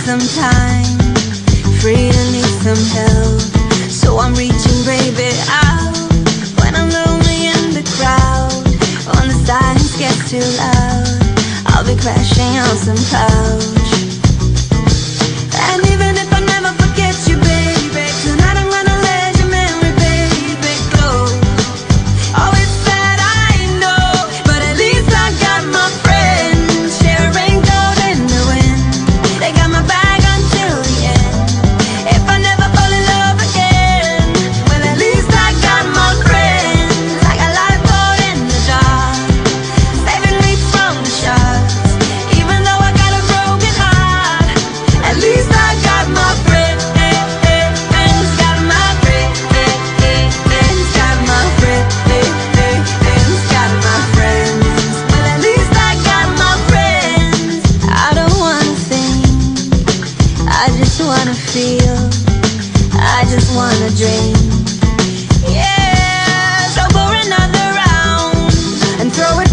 some time, free to need some help. So I'm reaching, baby, out when I'm lonely in the crowd. When the silence gets too loud, I'll be crashing on some couch. And even if I never forget you, baby, tonight I'm gonna let your memory, baby, go. Oh, it's sad, I know, but at least I got my friends. Share a raincoat in the wind, they got my back until the end. If I never fall in love again, well, at least I got my friends. Like a lifeboat in the dark, saving me from the sharks. Even though I got a broken heart, at least I got my friends. Got my friends. Got my friends. Got my friends. Well, at least I got my friends. I don't wanna think, I just wanna feel, I just wanna dream. Yeah, so pour another round and throw it